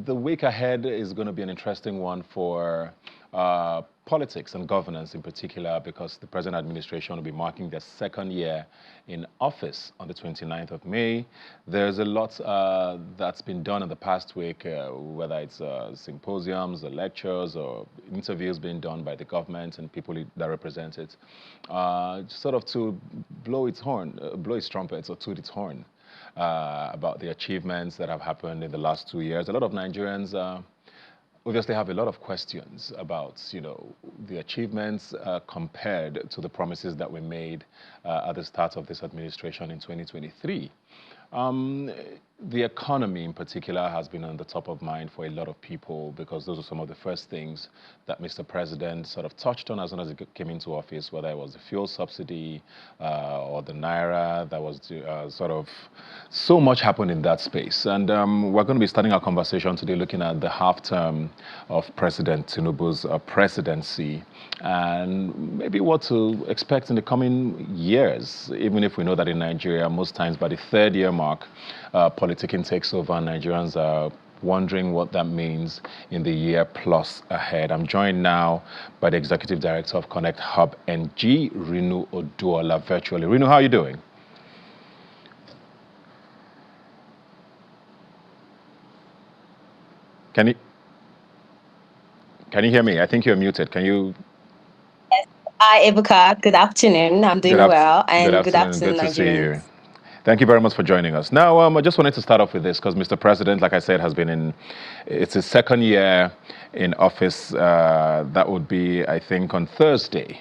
the week ahead is going to be an interesting one for politics and governance in particular, because the present administration will be marking their second year in office on the 29th of May. There's a lot that's been done in the past week, whether it's symposiums or lectures or interviews being done by the government and people that represent it, sort of to blow its horn, blow its trumpet or toot its horn about the achievements that have happened in the last 2 years. A lot of Nigerians obviously have a lot of questions about, the achievements compared to the promises that were made at the start of this administration in 2023. The economy in particular has been on the top of mind for a lot of people, because those are some of the first things that Mr. President sort of touched on as soon as he came into office, whether it was the fuel subsidy or the Naira. That was sort of so much happened in that space. And we're going to be starting our conversation today looking at the half term of President Tinubu's presidency and maybe what to expect in the coming years, even if we know that in Nigeria, most times by the third year mark, politicking takes over and Nigerians are wondering what that means in the year plus ahead. I'm joined now by the Executive Director of Connect Hub NG, Rinu Oduala, virtually. Rinu, how are you doing? Can you hear me? I think you're muted. Can you? Hi, Ebuka. Good afternoon. I'm doing well. And good afternoon, Good to see you. Nigerians. Thank you very much for joining us. Now, I just wanted to start off with this because Mr. President, like I said, has been it's his second year in office. That would be, I think, on Thursday.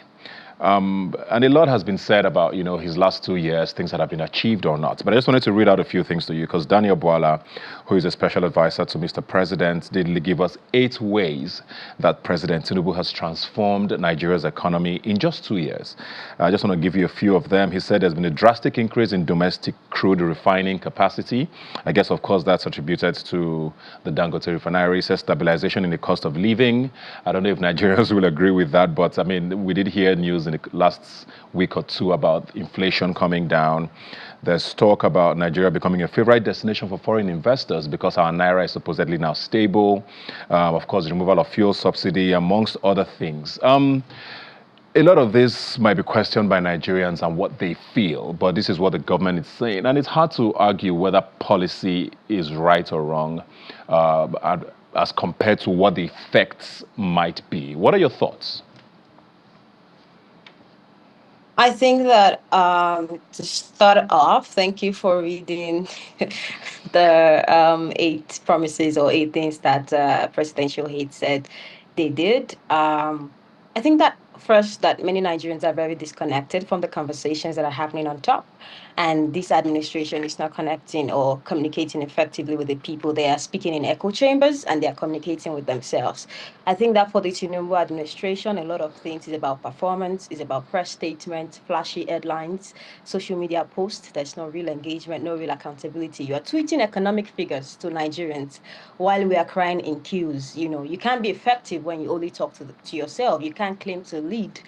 And a lot has been said about, his last 2 years, things that have been achieved or not. But I just wanted to read out a few things to you because Daniel Oduala, who is a special advisor to Mr. President, did give us 8 ways that President Tinubu has transformed Nigeria's economy in just 2 years. I just want to give you a few of them. He said there's been a drastic increase in domestic crude refining capacity. I guess, of course, that's attributed to the Dangote refinery. He says stabilization in the cost of living. I don't know if Nigerians will agree with that, but I mean, we did hear news in the last week or two about inflation coming down. There's talk about Nigeria becoming a favorite destination for foreign investors because our Naira is supposedly now stable. Of course, the removal of fuel subsidy, amongst other things. A lot of this might be questioned by Nigerians and what they feel, but this is what the government is saying. And it's hard to argue whether policy is right or wrong as compared to what the effects might be. What are your thoughts? I think that to start off, thank you for reading the 8 promises or 8 things that presidential aide said they did. I think that first that many Nigerians are very disconnected from the conversations that are happening on top. And this administration is not connecting or communicating effectively with the people. They are speaking in echo chambers and they are communicating with themselves. I think that for the Tinubu administration, a lot of things is about performance, is about press statements, flashy headlines, social media posts. There's no real engagement, no real accountability. You are tweeting economic figures to Nigerians while we are crying in queues. You can't be effective when you only talk to yourself. You can't claim to lead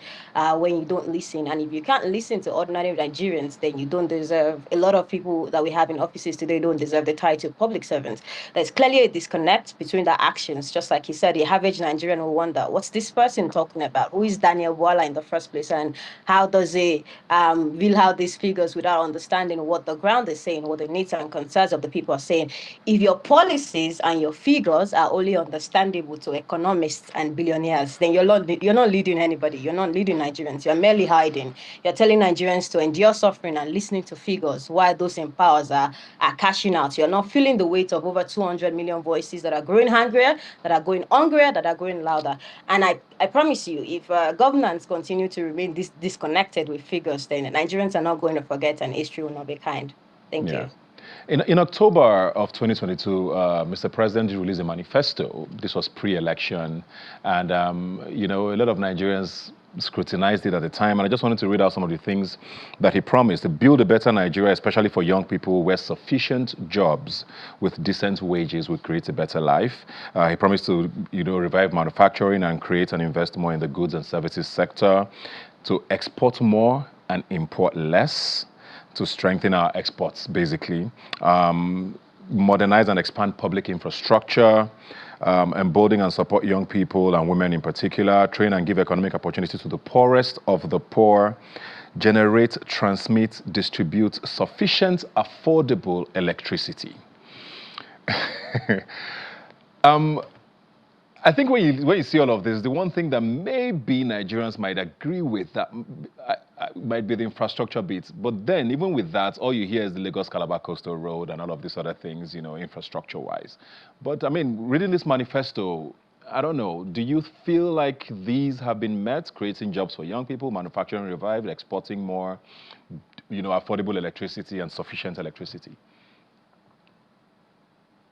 when you don't listen. And if you can't listen to ordinary Nigerians, then you don't deserve. A lot of people that we have in offices today don't deserve the title public servant. There's clearly a disconnect between the actions. Just like he said, the average Nigerian will wonder, what's this person talking about? Who is Daniel Oduala in the first place? And how does he reel out these figures without understanding what the ground is saying, what the needs and concerns of the people are saying? If your policies and your figures are only understandable to economists and billionaires, then you're not leading anybody. You're not leading Nigerians. You're merely hiding. You're telling Nigerians to endure suffering and listening to figures while those in powers are cashing out. You're not feeling the weight of over 200 million voices that are growing hungrier, that are going hungrier, that are growing louder. And I promise you, if governance continue to remain disconnected with figures, then Nigerians are not going to forget and history will not be kind. Thank you. In October of 2022, Mr. President released a manifesto. This was pre-election. And, a lot of Nigerians scrutinized it at the time. And I just wanted to read out some of the things that he promised: to build a better Nigeria, especially for young people, where sufficient jobs with decent wages would create a better life. He promised to, revive manufacturing and create and invest more in the goods and services sector, to export more and import less, to strengthen our exports, basically. modernize and expand public infrastructure, embolden and support young people and women in particular, train and give economic opportunity to the poorest of the poor, generate, transmit, distribute sufficient, affordable electricity. I think when you see all of this, the one thing that maybe Nigerians might agree with that might be the infrastructure bit. But then, even with that, all you hear is the Lagos-Calabar Coastal Road and all of these other things, infrastructure-wise. But I mean, reading this manifesto, I don't know, do you feel like these have been met, creating jobs for young people, manufacturing revived, exporting more, affordable electricity and sufficient electricity?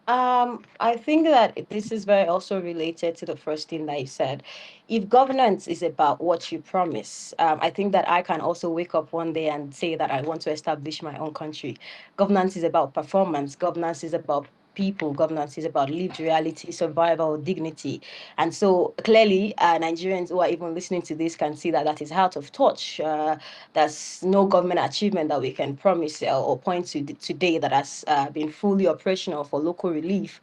I think that this is very also related to the first thing that you said. If governance is about what you promise, I think that I can also wake up one day and say that I want to establish my own country. Governance is about performance. Governance is about people. Governance is about lived reality, survival, dignity. And so clearly, Nigerians who are even listening to this can see that that is out of touch. There's no government achievement that we can promise or point to today that has been fully operational for local relief.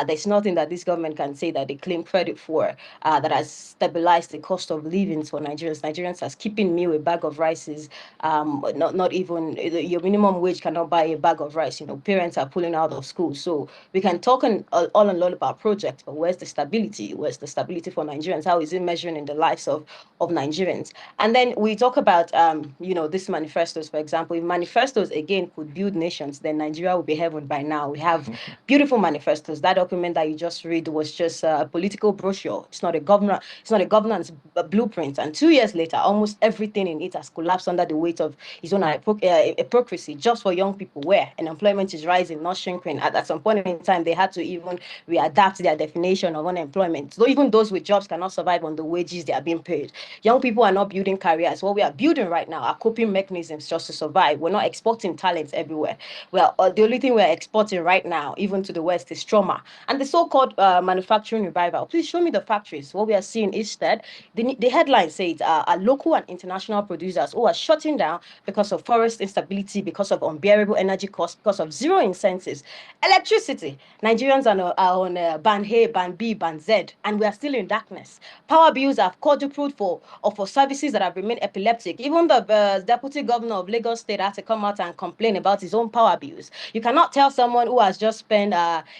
There's nothing that this government can say that they claim credit for that has stabilized the cost of living for Nigerians. Nigerians are keeping meal, a bag of rice is not even your minimum wage cannot buy a bag of rice. Parents are pulling out of school. So we can talk all and all about projects, but where's the stability? Where's the stability for Nigerians? How is it measuring in the lives of Nigerians? And then we talk about these manifestos, for example. If manifestos again could build nations, then Nigeria would be heaven by now. We have beautiful manifestos. That document that you just read was just a political brochure. It's not a governance blueprint. And 2 years later, almost everything in it has collapsed under the weight of its own hypocrisy. Just for young people, where unemployment is rising, not shrinking. At some point in time, they had to even readapt their definition of unemployment. So even those with jobs cannot survive on the wages they are being paid. Young people are not building careers. What we are building right now are coping mechanisms just to survive. We're not exporting talents everywhere. Well, the only thing we're exporting right now, even to the West, is trauma. And the so-called manufacturing revival. Please show me the factories. What we are seeing instead, the headline says are local and international producers who are shutting down because of forest instability, because of unbearable energy costs, because of zero incentives. Electricity. Nigerians are on band A, band B, band Z, and we are still in darkness. Power bills have quadrupled for services that have remained epileptic. Even the deputy governor of Lagos State had to come out and complain about his own power bills. You cannot tell someone who has just spent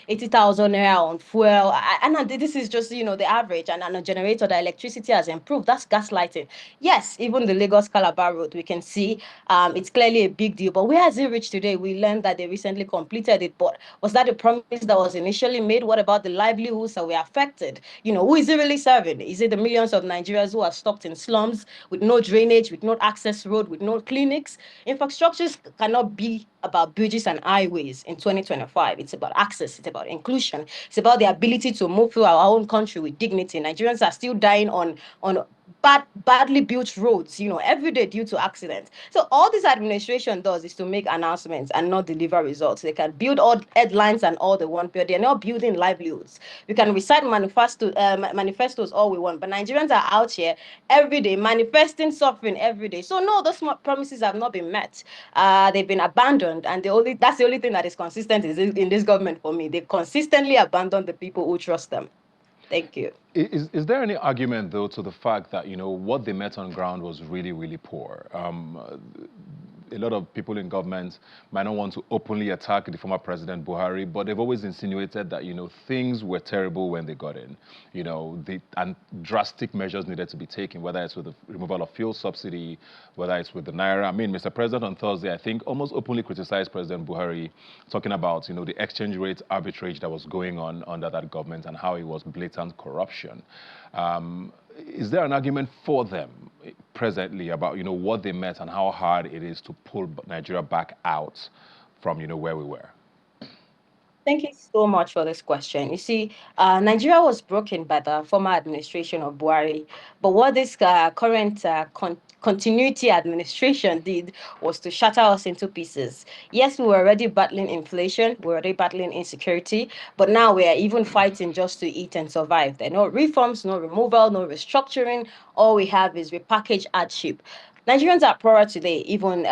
80,000 naira on fuel, and this is just the average, and a generator, the electricity has improved. That's gaslighting. Yes, even the Lagos Calabar road, we can see it's clearly a big deal. But where has it reached today? We learned that they recently completed it, but was that the promise that was initially made? What about the livelihoods that were affected? Who is it really serving? Is it the millions of Nigerians who are stuck in slums with no drainage, with no access road, with no clinics? Infrastructures cannot be about bridges and highways in 2025. It's about access. It's about inclusion. It's about the ability to move through our own country with dignity. Nigerians are still dying on badly built roads, every day due to accidents. So all this administration does is to make announcements and not deliver results. They can build all headlines and all they want, but they're not building livelihoods. We can recite manifestos all we want, but Nigerians are out here every day manifesting suffering every day. So no, those promises have not been met. They've been abandoned, and that's the only thing that is consistent in this government for me. They consistently abandon the people who trust them. Thank you. Is there any argument, though, to the fact that, what they met on ground was really, really poor? A lot of people in government might not want to openly attack the former President Buhari, but they've always insinuated that, things were terrible when they got in, and drastic measures needed to be taken, whether it's with the removal of fuel subsidy, whether it's with the Naira. I mean, Mr. President on Thursday, I think, almost openly criticized President Buhari, talking about, the exchange rate arbitrage that was going on under that government and how it was blatant corruption. Is there an argument for them presently about, what they met and how hard it is to pull Nigeria back out from, where we were? Thank you so much for this question. You see, Nigeria was broken by the former administration of Buhari, but what this current continuity administration did was to shatter us into pieces. Yes, we were already battling inflation, we were already battling insecurity, but now we are even fighting just to eat and survive. There are no reforms, no removal, no restructuring. All we have is repackaged hardship. Nigerians are poorer today, even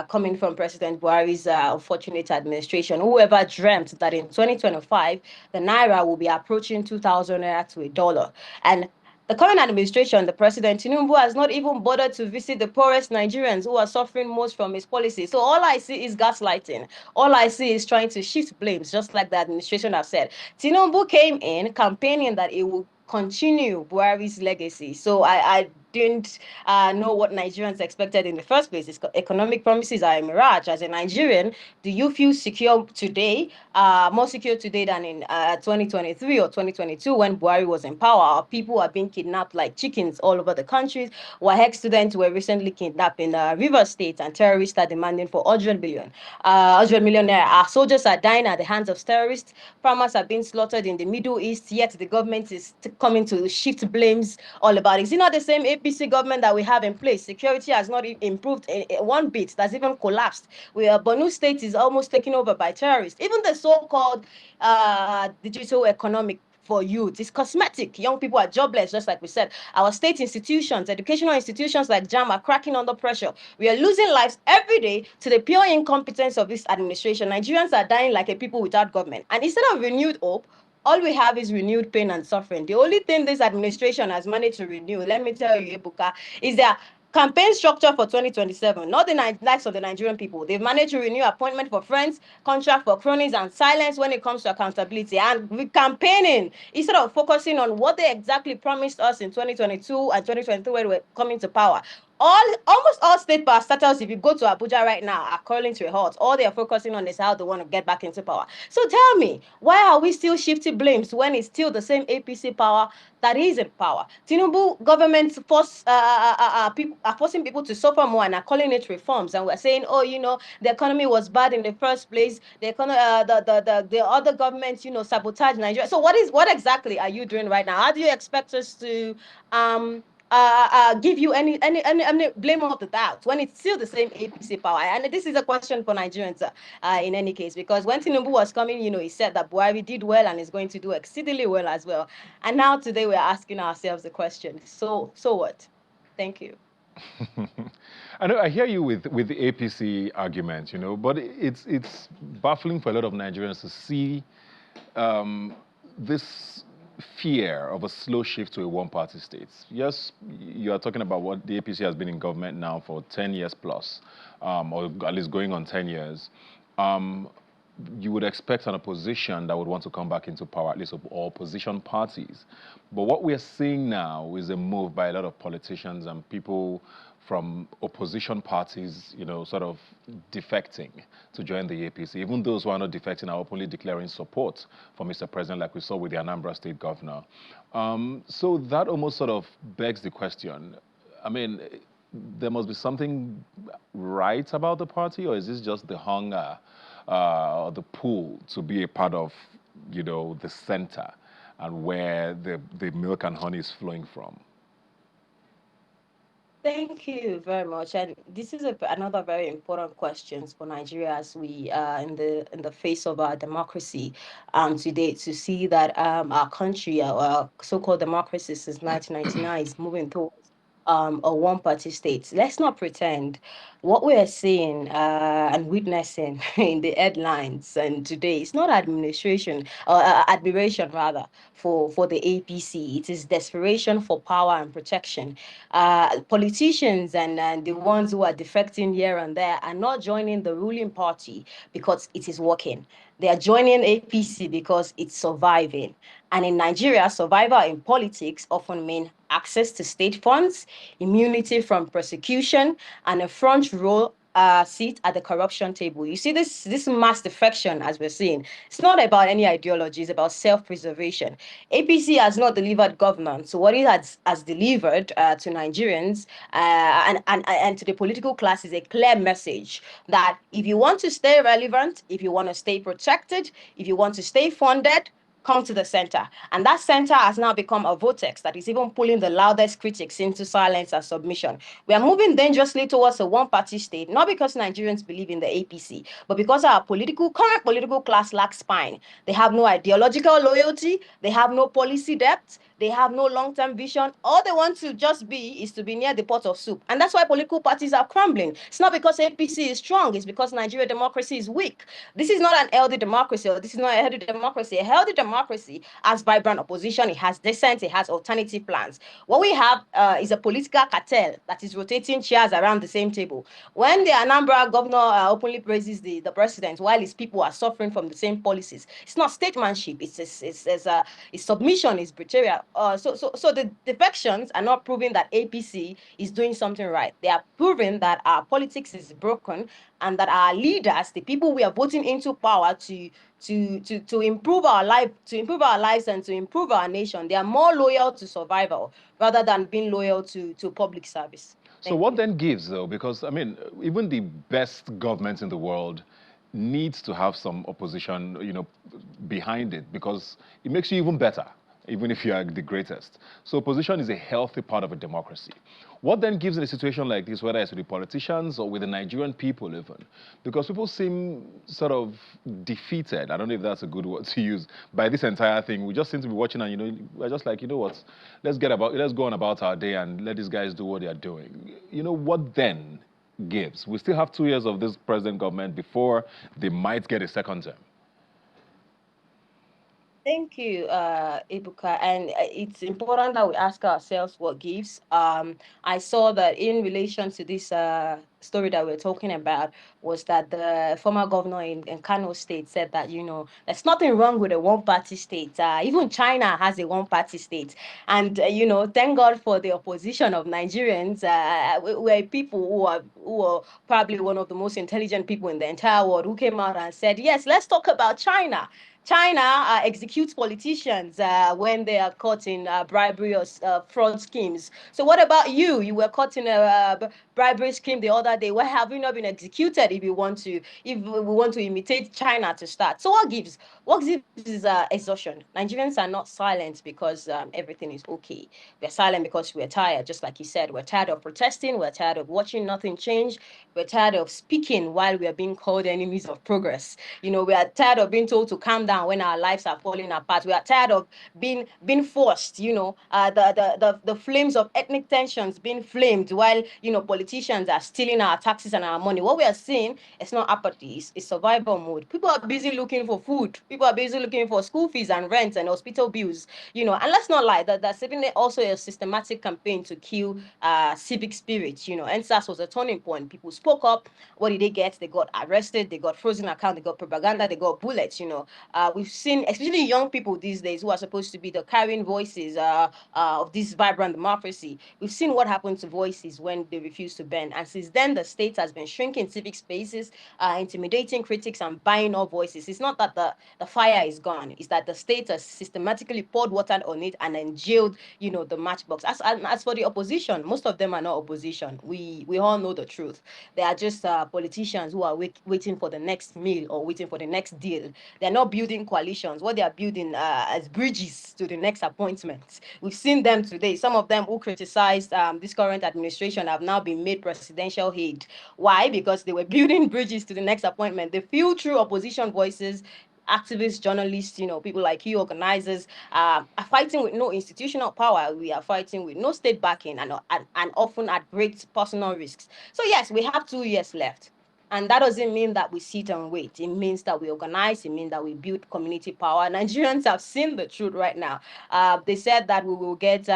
coming from President Buhari's unfortunate administration. Whoever dreamt that in 2025, the Naira will be approaching 2,000 Naira to a dollar. And the current administration, the President Tinubu, has not even bothered to visit the poorest Nigerians who are suffering most from his policy. So all I see is gaslighting. All I see is trying to shift blames, just like the administration have said. Tinubu came in campaigning that it will continue Buhari's legacy. So I didn't know what Nigerians expected in the first place. Economic promises are a mirage. As a Nigerian, do you feel secure today, more secure today than in 2023 or 2022 when Buhari was in power? Our people are being kidnapped like chickens all over the country. WAHEC students were recently kidnapped in Rivers State, and terrorists are demanding for 100 million. 100 million naira. Our soldiers are dying at the hands of terrorists. Farmers are being slaughtered in the Middle East, yet the government is coming to shift blames all about it. Is it not the same APC government that we have in place? Security has not improved one bit. That's even collapsed. Borno State is almost taken over by terrorists. Even the so-called digital economic for youth. It's cosmetic. Young people are jobless, just like we said. Our state institutions, educational institutions like JAM are cracking under pressure. We are losing lives every day to the pure incompetence of this administration. Nigerians are dying like a people without government. And instead of renewed hope, all we have is renewed pain and suffering. The only thing this administration has managed to renew, let me tell you, Ebuka, is their campaign structure for 2027, not the likes of the Nigerian people. They've managed to renew appointment for friends, contract for cronies, and silence when it comes to accountability. And with campaigning, instead of focusing on what they exactly promised us in 2022 and 2023 when we were coming to power, almost all state parastatals, if you go to Abuja right now, are calling to a halt. All they are focusing on is how they want to get back into power. So tell me, why are we still shifting blames when it's still the same APC power that is in power? Tinubu government people are forcing people to suffer more and are calling it reforms. And we're saying, oh, the economy was bad in the first place. The other governments, sabotage Nigeria. So what exactly are you doing right now? How do you expect us to give you any blame of the doubt when it's still the same APC power? And this is a question for Nigerians in any case, because when Tinubu was coming, he said that Buhari did well and is going to do exceedingly well as well. And now today we're asking ourselves the question, so what? Thank you. I know I hear you with the APC argument, but it's baffling for a lot of Nigerians to see this fear of a slow shift to a one-party state. Yes, you are talking about what the APC has been in government now for 10 years plus, or at least going on 10 years. You would expect an opposition that would want to come back into power, at least of all opposition parties. But what we are seeing now is a move by a lot of politicians and people from opposition parties, sort of defecting to join the APC. Even those who are not defecting are openly declaring support for Mr. President, like we saw with the Anambra State governor. So that almost sort of begs the question. I mean, there must be something right about the party, or is this just the hunger, the pull to be a part of, the center and where the milk and honey is flowing from? Thank you very much. And this is another very important question for Nigeria as we are in the face of our democracy today, to see that our country, our so-called democracy since 1999 is moving towards a one-party state. Let's not pretend what we are seeing and witnessing in the headlines and today. It's not administration or admiration rather for the APC. It is desperation for power and protection. Politicians and the ones who are defecting here and there are not joining the ruling party because it is working. They are joining APC because it's surviving. And in Nigeria, survival in politics often means access to state funds, immunity from prosecution, and a front row seat at the corruption table. You see this mass defection, as we're seeing, it's not about any ideology, it's about self-preservation. APC has not delivered governance. So what it has delivered to Nigerians and to the political class is a clear message that if you want to stay relevant, if you want to stay protected, if you want to stay funded, come to the center. And that center has now become a vortex that is even pulling the loudest critics into silence and submission. We are moving dangerously towards a one-party state, not because Nigerians believe in the APC, but because our current political class lacks spine. They have no ideological loyalty, they have no policy depth, They have no long-term vision. All they want to just be is to be near the pot of soup. And that's why political parties are crumbling. It's not because APC is strong. It's because Nigerian democracy is weak. This is not an healthy democracy, or this is not a healthy democracy. A healthy democracy has vibrant opposition. It has dissent. It has alternative plans. What we have is a political cartel that is rotating chairs around the same table. When the Anambra governor openly praises the president while his people are suffering from the same policies, it's not statesmanship. It's submission. It's betrayal. So the defections are not proving that APC is doing something right. They are proving that our politics is broken, and that our leaders, the people we are voting into power to improve our lives and to improve our nation, they are more loyal to survival rather than being loyal to public service. So what then gives, though? Because, I mean, even the best governments in the world needs to have some opposition, behind it, because it makes you even better, even if you are the greatest. So opposition is a healthy part of a democracy. What then gives in a situation like this, whether it's with the politicians or with the Nigerian people even? Because people seem sort of defeated, I don't know if that's a good word to use, by this entire thing. We just seem to be watching and, we're just like, what, let's go on about our day and let these guys do what they're doing. What then gives? We still have 2 years of this present government before they might get a second term. Thank you, Ibuka. And it's important that we ask ourselves what gives. I saw that in relation to this story that we're talking about, was that the former governor in Kano State said that, there's nothing wrong with a one-party state. Even China has a one-party state. And, thank God for the opposition of Nigerians. We're people who are probably one of the most intelligent people in the entire world, who came out and said, yes, let's talk about China. China executes politicians when they are caught in bribery or fraud schemes. So what about you? You were caught in a bribery scheme the other day. Why have you not been executed if we want to imitate China to start? So what gives? What gives is exhaustion. Nigerians are not silent because everything is okay. We're silent because we're tired, just like you said. We're tired of protesting. We're tired of watching nothing change. We're tired of speaking while we are being called enemies of progress. We are tired of being told to calm down when our lives are falling apart. We are tired of being forced, the flames of ethnic tensions being flamed while, politicians are stealing our taxes and our money. What we are seeing is not apathy, it's survival mode. People are busy looking for food. People are busy looking for school fees and rent and hospital bills, and let's not lie, that's even also a systematic campaign to kill civic spirit, and SARS was a turning point. People spoke up. What did they get? They got arrested, they got frozen account, they got propaganda, they got bullets, We've seen, especially young people these days who are supposed to be the carrying voices of this vibrant democracy. We've seen what happened to voices when they refuse to bend. And since then, the state has been shrinking civic spaces, intimidating critics and buying all voices. It's not that the fire is gone. It's that the state has systematically poured water on it and then jailed, the matchbox. As for the opposition, most of them are not opposition. We all know the truth. They are just politicians who are waiting for the next meal or waiting for the next deal. They're not building coalitions. What they are building as bridges to the next appointment. We've seen them today. Some of them who criticized this current administration have now been made presidential aide. Why? Because they were building bridges to the next appointment. The few true opposition voices, activists, journalists, people like you, organizers, are fighting with no institutional power. We are fighting with no state backing and often at great personal risks. So yes, we have 2 years left. And that doesn't mean that we sit and wait. It means that we organize. It means that we build community power. Nigerians have seen the truth right now. They said that we will get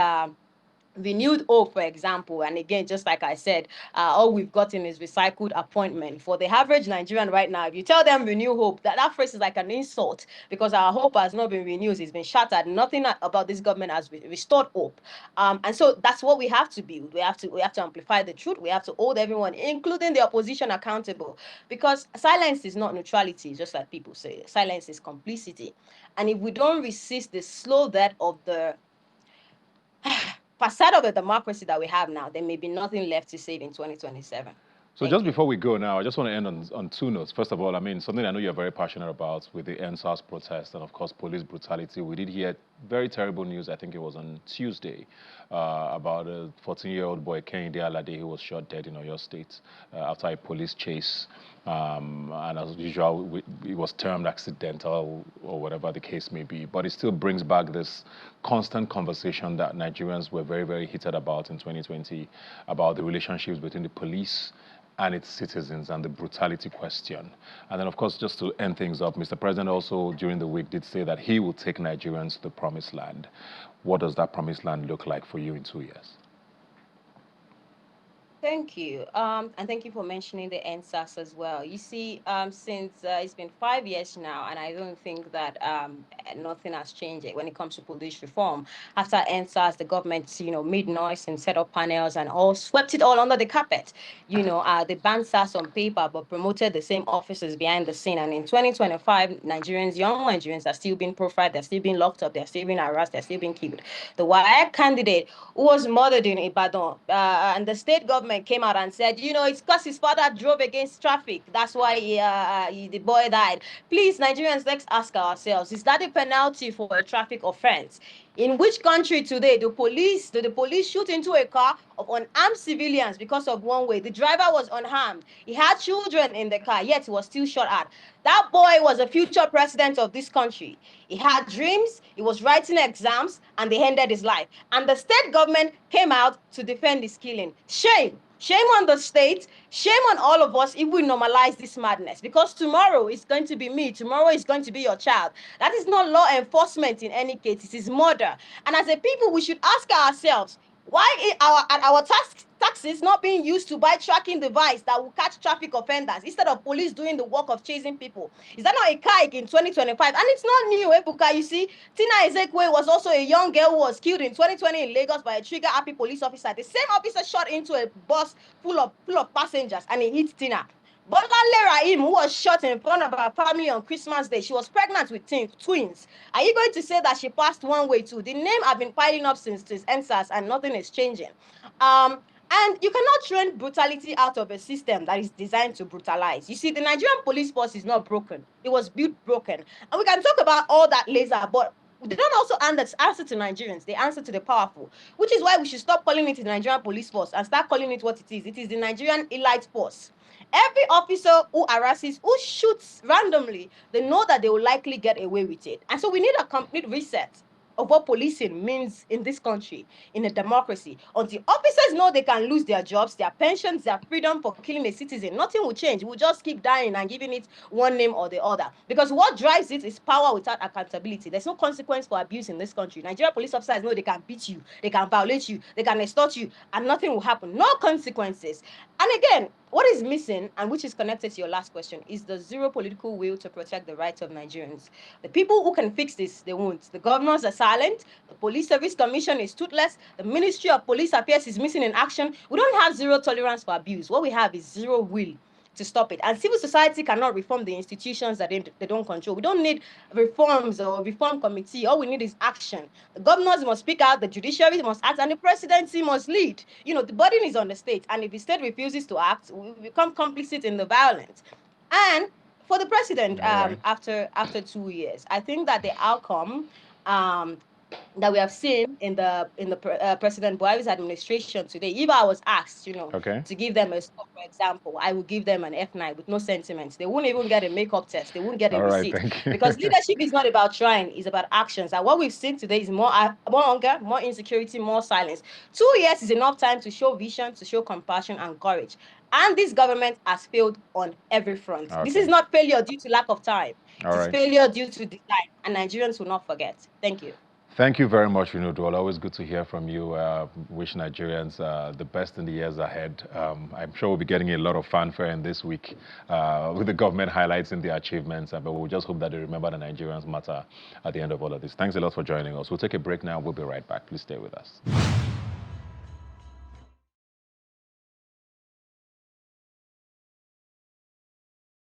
renewed hope, for example. And again, just like I said, all we've gotten is recycled appointment. For the average Nigerian right now, if you tell them renew hope, that phrase is like an insult, because our hope has not been renewed. It's been shattered. Nothing about this government has restored hope. And so that's what we have to build. We have to amplify the truth. We have to hold everyone, including the opposition, accountable, because silence is not neutrality, just like people say. Silence is complicity. And if we don't resist the slow death of the facade of a democracy that we have now, there may be nothing left to save in 2027. So just before we go now, I just want to end on two notes. First of all, I mean, something I know you're very passionate about with the EndSARS protest and, of course, police brutality. We did hear very terrible news. I think it was on Tuesday about a 14-year-old boy, Kehinde Alade, who was shot dead in Oyo State after a police chase. And as usual, it was termed accidental or whatever the case may be. But it still brings back this constant conversation that Nigerians were very, very heated about in 2020 about the relationships between the police and its citizens and the brutality question. And then, of course, just to end things up, Mr. President also during the week did say that he will take Nigerians to the promised land. What does that promised land look like for you in 2 years? Thank you. And thank you for mentioning the NSAS as well. You see, since it's been 5 years now, and I don't think that nothing has changed when it comes to police reform. After NSAS, the government, made noise and set up panels and all swept it all under the carpet. They banned SAS on paper, but promoted the same officers behind the scene. And in 2025, young Nigerians are still being profiled, they're still being locked up, they're still being harassed, they're still being killed. The WAEC candidate who was murdered in Ibadan, and the state government came out and said, it's because his father drove against traffic. That's why the boy died. Please, Nigerians, let's ask ourselves, is that a penalty for a traffic offense? In which country today do the police shoot into a car of unarmed civilians because of one way? The driver was unharmed. He had children in the car, yet he was still shot at. That boy was a future president of this country. He had dreams, he was writing exams, and they ended his life. And the state government came out to defend his killing. Shame. Shame on the state, shame on all of us if we normalize this madness, because tomorrow is going to be me, tomorrow is going to be your child. That is not law enforcement in any case, it is murder. And as a people, we should ask ourselves, why are our taxes not being used to buy tracking device that will catch traffic offenders instead of police doing the work of chasing people? Is that not a kike in 2025? And it's not new, Ebuka. You see, Tina Ezekwe was also a young girl who was killed in 2020 in Lagos by a trigger-happy police officer. The same officer shot into a bus full of passengers and he hit Tina. Bolanle Rahim, who was shot in front of her family on Christmas Day, she was pregnant with twins. Are you going to say that she passed one way too? The name have been piling up since NSAS and nothing is changing. And you cannot train brutality out of a system that is designed to brutalize. You see, the Nigerian police force is not broken. It was built broken. And we can talk about all that later, but they don't also answer to Nigerians. They answer to the powerful, which is why we should stop calling it the Nigerian police force and start calling it what it is. It is the Nigerian elite force. Every officer who harasses, who shoots randomly, they know that they will likely get away with it. And so we need a complete reset of what policing means in this country, in a democracy. Until officers know they can lose their jobs, their pensions, their freedom for killing a citizen, nothing will change. We'll just keep dying and giving it one name or the other. Because what drives it is power without accountability. There's no consequence for abuse in this country. Nigerian police officers know they can beat you, they can violate you, they can extort you, and nothing will happen. No consequences. And again, what is missing, and which is connected to your last question, is the zero political will to protect the rights of Nigerians. The people who can fix this, they won't. The governors are silent. The Police Service Commission is toothless. The Ministry of Police Affairs is missing in action. We don't have zero tolerance for abuse. What we have is zero will to stop it. And civil society cannot reform the institutions that they don't control. We don't need reforms or reform committee. All we need is action. The governors must speak out, the judiciary must act, and the presidency must lead. The burden is on the state. And if the state refuses to act, we become complicit in the violence. And for the president, after 2 years, I think that the outcome that we have seen in the President Buhari's administration today, if I was asked, to give them a score, for example, I would give them an F9 with no sentiments. They wouldn't even get a makeup test. They wouldn't get a receipt. Because leadership is not about trying, it's about actions. And what we've seen today is more hunger, more insecurity, more silence. 2 years is enough time to show vision, to show compassion and courage. And this government has failed on every front. This is not failure due to lack of time. It's failure due to design. And Nigerians will not forget. Thank you. Thank you very much, Rinu. Always good to hear from you. Wish Nigerians the best in the years ahead. I'm sure we'll be getting a lot of fanfare in this week with the government highlighting their achievements, but we'll just hope that they remember the Nigerians matter at the end of all of this. Thanks a lot for joining us. We'll take a break now. We'll be right back. Please stay with us.